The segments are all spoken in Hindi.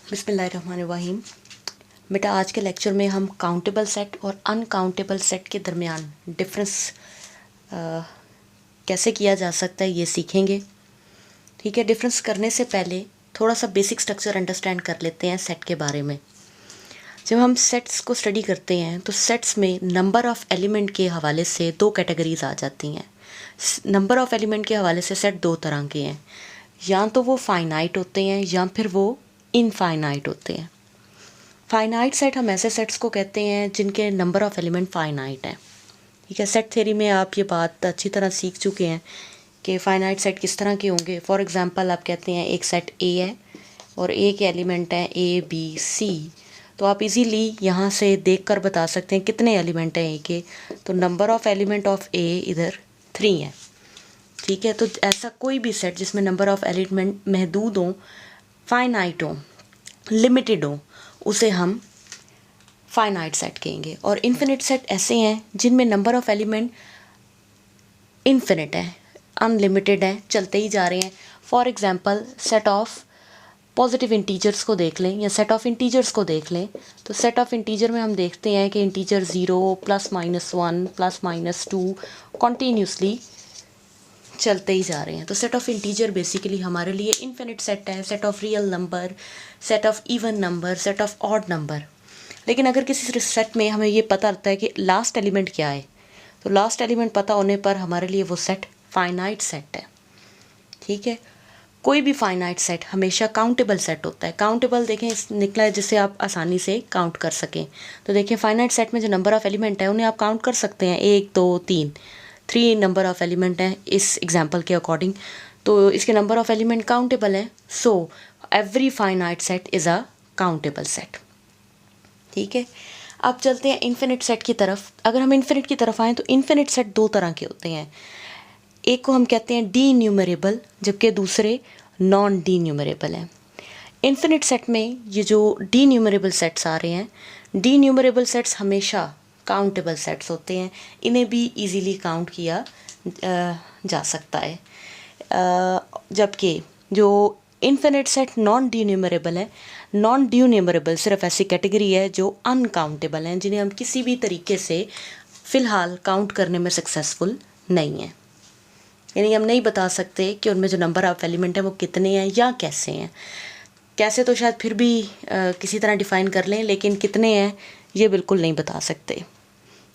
बिस्मिल्लाहिर्रहमानिर्रहीम। बेटा, आज के लेक्चर में हम काउंटेबल सेट और अनकाउंटेबल सेट के दरमियान डिफरेंस कैसे किया जा सकता है ये सीखेंगे। ठीक है, डिफरेंस करने से पहले थोड़ा सा बेसिक स्ट्रक्चर अंडरस्टैंड कर लेते हैं सेट के बारे में। जब हम सेट्स को स्टडी करते हैं तो सेट्स में नंबर ऑफ़ एलिमेंट के हवाले से दो कैटेगरीज आ जाती हैं। नंबर ऑफ़ एलिमेंट के हवाले से सेट दो तरह के हैं, या तो वो फाइनाइट होते हैं या फिर वो इनफाइनाइट होते हैं। फाइनाइट सेट हम ऐसे सेट्स को कहते हैं जिनके नंबर ऑफ़ एलिमेंट फाइनाइट हैं। ठीक है, सेट थ्योरी में आप ये बात अच्छी तरह सीख चुके हैं कि फाइनाइट सेट किस तरह के होंगे। फॉर एग्जांपल आप कहते हैं एक सेट ए है और ए के एलिमेंट हैं ए बी सी, तो आप इजीली यहाँ से देखकर बता सकते हैं कितने एलिमेंट हैं ए के। तो नंबर ऑफ़ एलिमेंट ऑफ ए इधर 3 है। ठीक है, तो ऐसा कोई भी सेट जिसमें नंबर ऑफ़ एलिमेंट महदूद हों, फाइनाइट हो, लिमिटेड हो, उसे हम फाइनाइट सेट कहेंगे। और इन्फिनिट सेट ऐसे हैं जिनमें नंबर ऑफ़ एलिमेंट इन्फिनिट है, अनलिमिटेड है, चलते ही जा रहे हैं। For example set of positive integers को देख लें या सेट ऑफ इंटीजर्स को देख लें, तो सेट ऑफ इंटीजर में हम देखते हैं कि इंटीजर 0 +-1 +-2 कॉन्टीन्यूसली चलते ही जा रहे हैं। तो सेट ऑफ इंटीजर बेसिकली हमारे लिए इन्फिनिट सेट है, set of real number, set of even number, set of odd number. लेकिन अगर किसी सेट में हमें ये पता लगता है कि लास्ट एलिमेंट क्या है, तो लास्ट एलिमेंट पता होने पर हमारे लिए वो सेट फाइनाइट सेट है। ठीक है, कोई भी फाइनाइट सेट हमेशा काउंटेबल सेट होता है। काउंटेबल देखें निकला है जिससे आप आसानी से काउंट कर सकें। तो देखिए फाइनाइट सेट में जो नंबर ऑफ़ एलिमेंट है उन्हें आप काउंट कर सकते हैं, 1 2 3, 3 नंबर ऑफ़ एलिमेंट हैं इस एग्जांपल के अकॉर्डिंग, तो इसके नंबर ऑफ़ एलिमेंट काउंटेबल है। So every finite set is a countable set. ठीक है, अब चलते हैं इन्फिनिट सेट की तरफ। अगर हम इन्फिनिट की तरफ आएँ तो इन्फिनिट सेट दो तरह के होते हैं। एक को हम कहते हैं डी न्यूमरेबल, जबकि दूसरे नॉन डी न्यूमरेबल हैं। इन्फिनिट सेट में ये जो डी न्यूमरेबल सेट्स आ रहे हैं, डी न्यूमरेबल सेट्स हमेशा काउंटेबल सेट्स होते हैं, इन्हें भी इजीली काउंट किया जा सकता है। जबकि जो infinite set non D numerable है, नॉन डी न्यूमरेबल सिर्फ ऐसी कैटेगरी है जो अनकाउंटेबल हैं, जिन्हें हम किसी भी तरीके से फ़िलहाल काउंट करने में सक्सेसफुल नहीं हैं। यानी हम नहीं बता सकते कि उनमें जो नंबर ऑफ़ एलिमेंट है वो कितने हैं या कैसे हैं। कैसे तो शायद फिर भी किसी तरह डिफ़ाइन कर लें, लेकिन कितने हैं ये बिल्कुल नहीं बता सकते।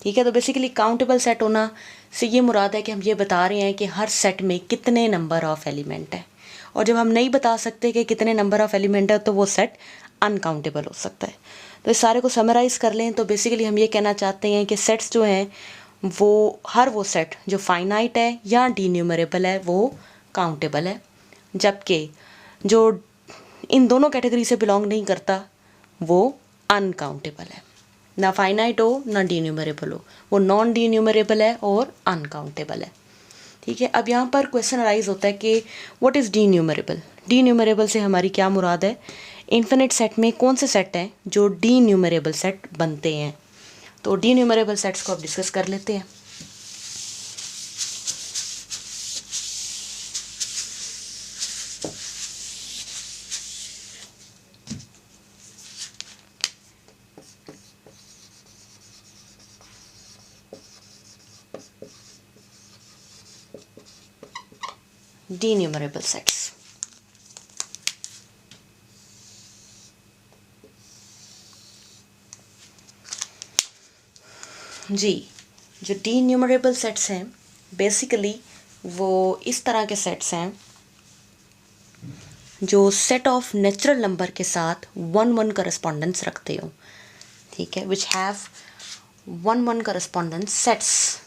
ठीक है, तो बेसिकली काउंटेबल सेट होना से ये मुराद है कि हम ये बता रहे हैं कि हर सेट में कितने नंबर ऑफ़ एलिमेंट है। और जब हम नहीं बता सकते कि कितने नंबर ऑफ़ एलिमेंट है तो वो सेट अनकाउंटेबल हो सकता है। तो इस सारे को समराइज़ कर लें तो बेसिकली हम ये कहना चाहते हैं कि सेट्स जो हैं वो हर वो सेट जो फाइनाइट है या डी न्यूमरेबल है वो काउंटेबल है, जबकि जो इन दोनों कैटेगरी से बिलोंग नहीं करता वो अनकाउंटेबल है। ना फाइनाइट हो ना डी न्यूमरेबल हो, वो नॉन डी न्यूमरेबल है और अनकाउंटेबल है। ठीक है, अब यहाँ पर क्वेश्चन अराइज होता है कि what is D numerable. D numerable से हमारी क्या मुराद है, इन्फिनिट सेट में कौन से सेट हैं जो डी न्यूमरेबल सेट बनते हैं। तो डी न्यूमरेबल सेट्स को अब डिस्कस कर लेते हैं। डी न्यूमरेबल सेट्स, जी, जो डी न्यूमरेबल सेट्स हैं बेसिकली वो इस तरह के सेट्स हैं जो सेट ऑफ नेचुरल नंबर के साथ 1-1 करस्पॉन्डेंस रखते हो। ठीक है, which have 1-1 correspondence sets.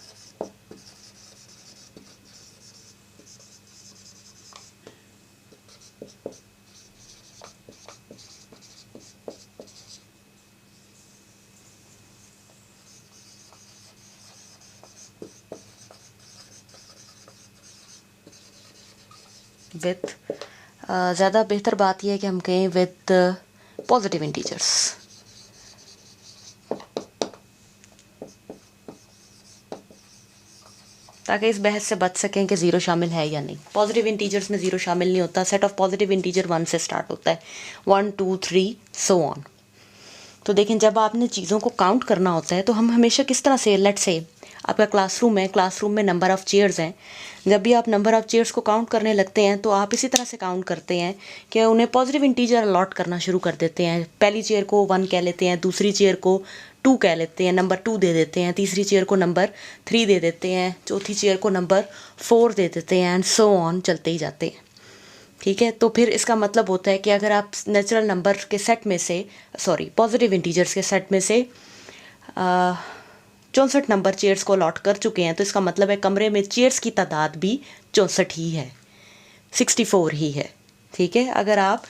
With ज़्यादा बेहतर बात यह है कि हम कहें विद पॉजिटिव इंटीजर्स। ताकि इस बहस से बच सकें कि ज़ीरो शामिल है या नहीं। पॉजिटिव इंटीजर्स में ज़ीरो शामिल नहीं होता। सेट ऑफ पॉजिटिव इंटीजर 1 से स्टार्ट होता है, 1 2 3 सो ऑन। तो देखें, जब आपने चीज़ों को काउंट करना होता है तो हम हमेशा किस तरह से, लेट्स से आपका क्लासरूम है, क्लासरूम में नंबर ऑफ़ चेयर्स हैं। जब भी आप नंबर ऑफ़ चेयर्स को काउंट करने लगते हैं तो आप इसी तरह से काउंट करते हैं कि उन्हें पॉजिटिव इंटीजर अलॉट करना शुरू कर देते हैं। पहली चेयर को 1 कह लेते हैं, दूसरी चेयर को 2 कह लेते हैं, नंबर 2 दे देते हैं, तीसरी चेयर को नंबर 3 दे देते हैं, चौथी चेयर को नंबर 4 दे देते हैं, एंड सो ऑन, चलते ही जाते हैं। ठीक है, तो फिर इसका मतलब होता है कि अगर आप नेचुरल नंबर के सेट में से, सॉरी पॉजिटिव इंटीजर्स के सेट में से 64 नंबर चेयर्स को अलॉट कर चुके हैं, तो इसका मतलब है कमरे में चेयर्स की तादाद भी 64 ही है, 64 ही है। ठीक है, अगर आप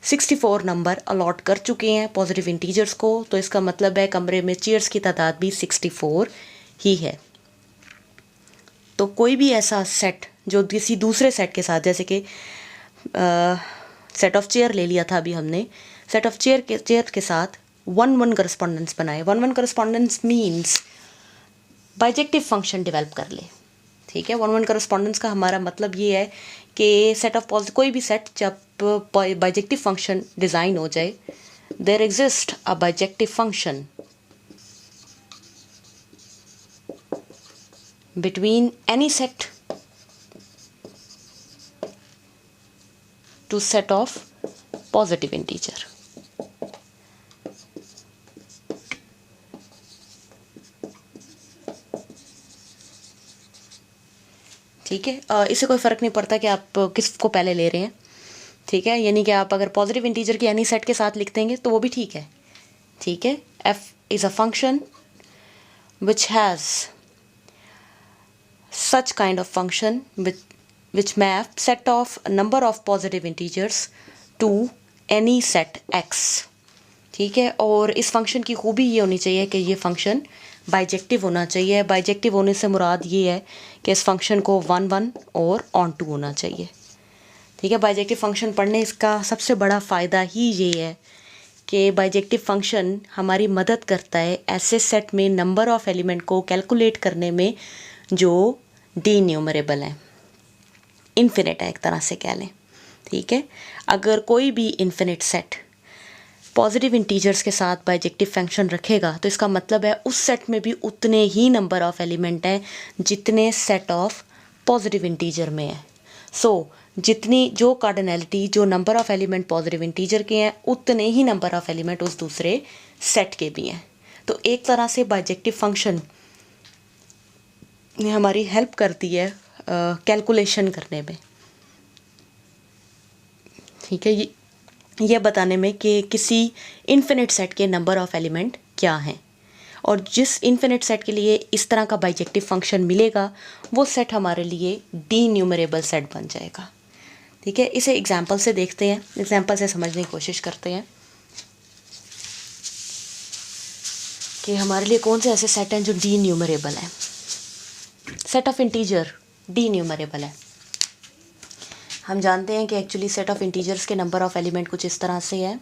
64 नंबर अलॉट कर चुके हैं पॉजिटिव इंटीजर्स को, तो इसका मतलब है कमरे में चेयर्स की तादाद भी 64 ही है। तो कोई भी ऐसा सेट जो किसी दूसरे सेट के साथ, जैसे कि सेट ऑफ चेयर ले लिया था अभी हमने, सेट ऑफ चेयर के साथ 1-1 करस्पॉन्डेंस बनाए। 1-1 correspondence means bijective function develop कर ले। ठीक है, 1-1 करस्पॉन्डेंस का हमारा मतलब ये है कि सेट ऑफ कोई भी सेट जब बाइजेक्टिव फंक्शन डिज़ाइन हो जाए, there exist a bijective function between any set to set of positive integer। ठीक है, इससे कोई फ़र्क नहीं पड़ता कि आप किसको पहले ले रहे हैं। ठीक है, यानी कि आप अगर पॉजिटिव इंटीजर की एनी सेट के साथ लिख देंगे तो वो भी ठीक है। ठीक है, f is a function which has such kind of function which map set of number of positive integers to any set x। ठीक है, और इस फंक्शन की खूबी ये होनी चाहिए कि ये फंक्शन बाइजेक्टिव होना चाहिए। बाइजेक्टिव होने से मुराद ये है कि इस फंक्शन को 1-1 और ऑन टू होना चाहिए। ठीक है, बाइजेक्टिव फंक्शन पढ़ने इसका सबसे बड़ा फ़ायदा ही ये है कि बाइजेक्टिव फंक्शन हमारी मदद करता है ऐसे सेट में नंबर ऑफ़ एलिमेंट को कैलकुलेट करने में जो डी न्यूमरेबल हैं, इन्फिनिट है एक तरह से कह लें। ठीक है, अगर कोई भी इन्फिनिट सेट पॉजिटिव इंटीजर्स के साथ बाइजेक्टिव फंक्शन रखेगा तो इसका मतलब है उस सेट में भी उतने ही नंबर ऑफ़ एलिमेंट हैं जितने सेट ऑफ पॉजिटिव इंटीजर में है। सो जितनी जो कार्डिनैलिटी, जो number of element positive integer के हैं, उतने ही नंबर ऑफ़ एलिमेंट उस दूसरे सेट के भी हैं। तो एक तरह से बाइजेक्टिव फंक्शन ने हमारी हेल्प करती है कैलकुलेशन करने में। ठीक है, यह बताने में कि किसी इन्फिनिट सेट के नंबर ऑफ़ एलिमेंट क्या हैं, और जिस इन्फिनिट सेट के लिए इस तरह का बाइजेक्टिव फंक्शन मिलेगा वो सेट हमारे लिए डी न्यूमरेबल सेट बन जाएगा। ठीक है, इसे एग्जांपल से देखते हैं, एग्जांपल से समझने की कोशिश करते हैं कि हमारे लिए कौन से ऐसे सेट हैं जो डी न्यूमरेबल हैं। Set of integer D numerable है। हम जानते हैं कि एक्चुअली सेट ऑफ इंटीजर्स के नंबर ऑफ़ एलिमेंट कुछ इस तरह से है,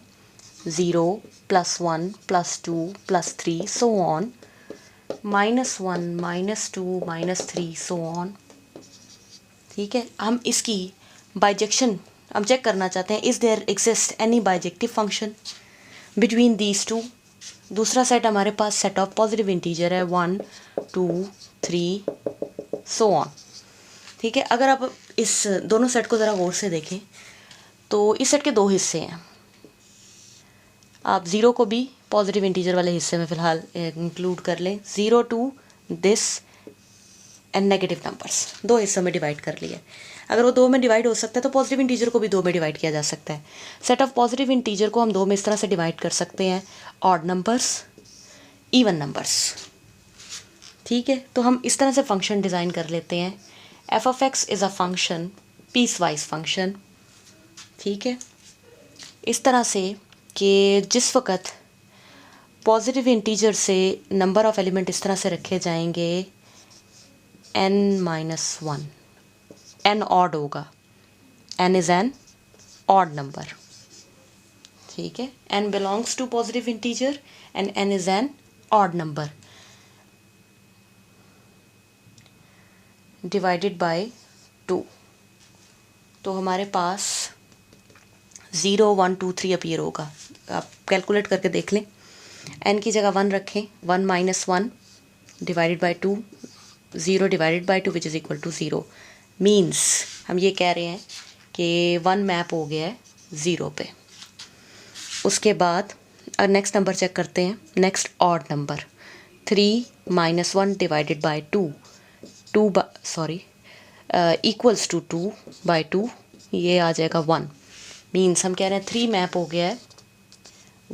0 +1 +2 +3 सो ऑन, -1 -2 -3 सो ऑन। ठीक है, हम इसकी बाइजेक्शन हम चेक करना चाहते हैं, is there exist any bijective function between these two. दूसरा सेट हमारे पास सेट ऑफ पॉजिटिव इंटीजर है, 1 2 3 सो ऑन। ठीक है, अगर आप इस दोनों सेट को ज़रा गौर से देखें तो इस सेट के दो हिस्से हैं। आप 0 को भी पॉजिटिव इंटीजर वाले हिस्से में फ़िलहाल इंक्लूड कर लें। 0 to this and negative numbers दो हिस्सों में डिवाइड कर लिया। अगर वो दो में डिवाइड हो सकता है तो पॉजिटिव इंटीजर को भी दो में डिवाइड किया जा सकता है। सेट ऑफ पॉजिटिव इंटीजर को हम दो में इस तरह से डिवाइड कर सकते हैं, ऑड नंबर्स, इवन नंबर्स। ठीक है, तो हम इस तरह से फंक्शन डिज़ाइन कर लेते हैं। F of X is a function, piecewise function. ठीक है, इस तरह से कि जिस वक्त पॉजिटिव इंटीजर से नंबर ऑफ़ एलिमेंट इस तरह से रखे जाएंगे n-1, n ऑड होगा, n is an odd number. ठीक है, n belongs to positive integer and n is an odd number. Divided by 2, तो हमारे पास 0 1 2 3 अपीयर होगा। आप कैलकुलेट करके देख लें। n की जगह 1 रखें, 1 minus 1 divided by 2, 0 divided by 2 which is equal to 0। Means हम ये कह रहे हैं कि 1 मैप हो गया है 0 पे। उसके बाद नेक्स्ट नंबर चेक करते हैं, next odd number 3 minus 1 divided by 2, equals to 2 by 2, ये आ जाएगा 1। मीन्स हम कह रहे हैं 3 मैप हो गया है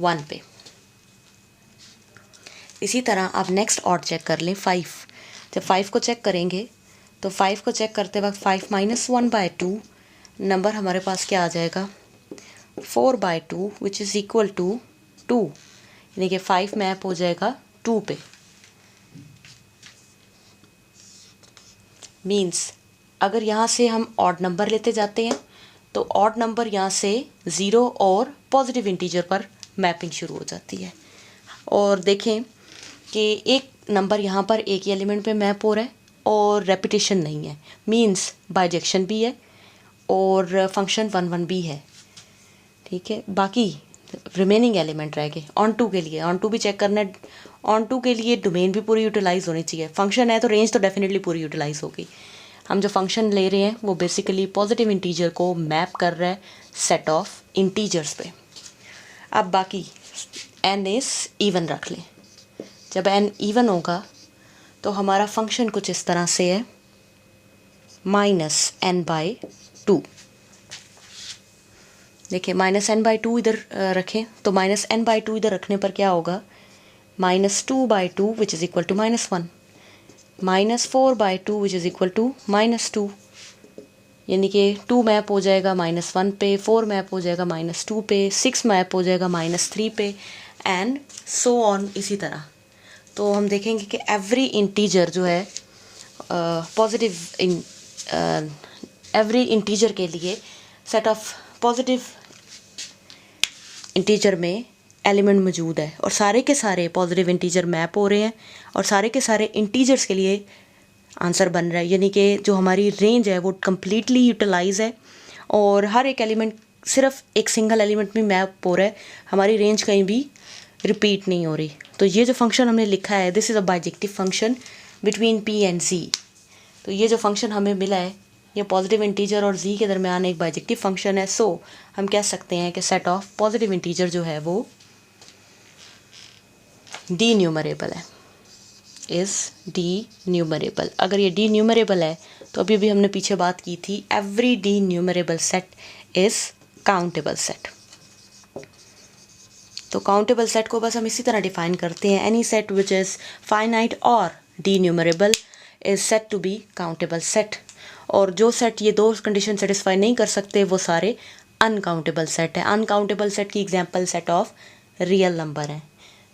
1 पे। इसी तरह आप नेक्स्ट ऑड चेक कर लें 5। जब 5 को चेक करेंगे तो 5 को चेक करते वक्त 5 माइनस 1 बाय 2, नंबर हमारे पास क्या आ जाएगा 4 by 2 which is equal to 2, यानी कि 5 मैप हो जाएगा 2 पे। मीन्स अगर यहाँ से हम ऑड नंबर लेते जाते हैं तो ऑड नंबर यहाँ से 0 और पॉजिटिव इंटीजर पर मैपिंग शुरू हो जाती है। और देखें कि एक नंबर यहाँ पर एक ही एलिमेंट पे मैप हो रहा है और रेपिटेशन नहीं है, मीन्स बाइजेक्शन भी है और फंक्शन 1 1 भी है। ठीक है, बाकी रिमेनिंग एलिमेंट रह गए। ऑन टू के लिए ऑन टू भी चेक करना है, ऑन टू के लिए डोमेन भी पूरी यूटिलाइज होनी चाहिए। फंक्शन है तो रेंज तो डेफिनेटली पूरी यूटिलाइज होगी। हम जो फंक्शन ले रहे हैं वो बेसिकली पॉजिटिव इंटीजर को मैप कर रहा है सेट ऑफ इंटीजर्स पे। अब बाकी n इज़ इवन रख लें। जब n इवन होगा तो हमारा फंक्शन कुछ इस तरह से है -n/2। देखिए -n/2 इधर रखें तो -n/2 इधर रखने पर क्या होगा -2/2 which is equal to -1, -4/2 which is equal to -2, यानी कि 2 मैप हो जाएगा -1 पे, 4 मैप हो जाएगा -2 पे, 6 मैप हो जाएगा -3 पे एंड सो ऑन इसी तरह। तो हम देखेंगे कि एवरी इंटीजर जो है पॉजिटिव एवरी इंटीजर के लिए सेट ऑफ पॉजिटिव इंटीजर में एलिमेंट मौजूद है और सारे के सारे पॉजिटिव इंटीजर मैप हो रहे हैं और सारे के सारे इंटीजर्स के लिए आंसर बन रहा है, यानी कि जो हमारी रेंज है वो कम्प्लीटली यूटिलाइज है और हर एक एलिमेंट सिर्फ एक सिंगल एलिमेंट में मैप हो रहा है, हमारी रेंज कहीं भी रिपीट नहीं हो रही। तो ये जो फंक्शन हमने लिखा है this is a bijective function between p and z। तो ये जो फंक्शन हमें मिला है ये पॉजिटिव इंटीजर और z के दरमियान एक बाइजेक्टिव फंक्शन है। सो हम कह सकते हैं कि सेट ऑफ पॉजिटिव इंटीजर जो है वो डी न्यूमरेबल है, इज़ डी न्यूमरेबल। अगर ये डी न्यूमरेबल है तो अभी भी हमने पीछे बात की थी every denumerable set is countable set. तो काउंटेबल सेट को बस हम इसी तरह डिफाइन करते हैं, any set which is finite और denumerable is said to be countable set. और जो सेट ये दो कंडीशन सेटिस्फाई नहीं कर सकते वो सारे अनकाउंटेबल सेट है। अनकाउंटेबल सेट की example set of real number है।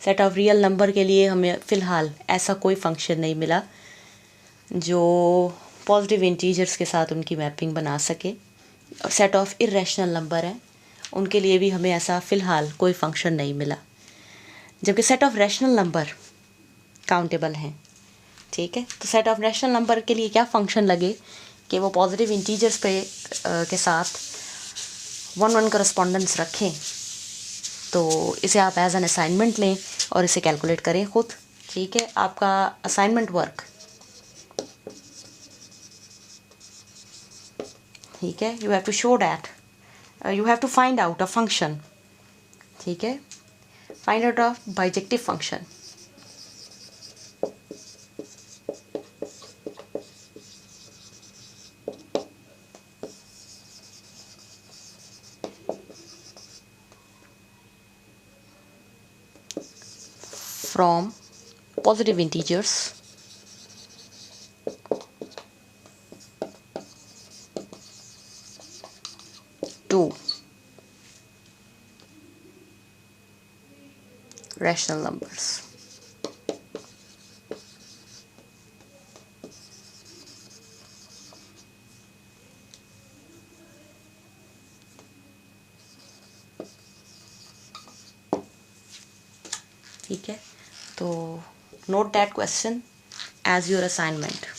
सेट ऑफ रियल नंबर के लिए हमें फ़िलहाल ऐसा कोई फंक्शन नहीं मिला जो पॉजिटिव इंटीजर्स के साथ उनकी मैपिंग बना सके। सेट ऑफ इरेशनल नंबर है उनके लिए भी हमें ऐसा फ़िलहाल कोई फंक्शन नहीं मिला, जबकि set of rational number countable हैं। ठीक है, तो सेट ऑफ रैशनल नंबर के लिए क्या फंक्शन लगे कि वो पॉजिटिव इंटीजर्स पे के साथ 1 1 करस्पॉन्डेंस रखें। तो इसे आप एज एन असाइनमेंट लें और इसे कैलकुलेट करें खुद। ठीक है, आपका असाइनमेंट वर्क, ठीक है, you have to show that you have to find out a function, ठीक है, find out a bijective function। from positive integers to rational numbers। ठीक है, तो note that question as your assignment।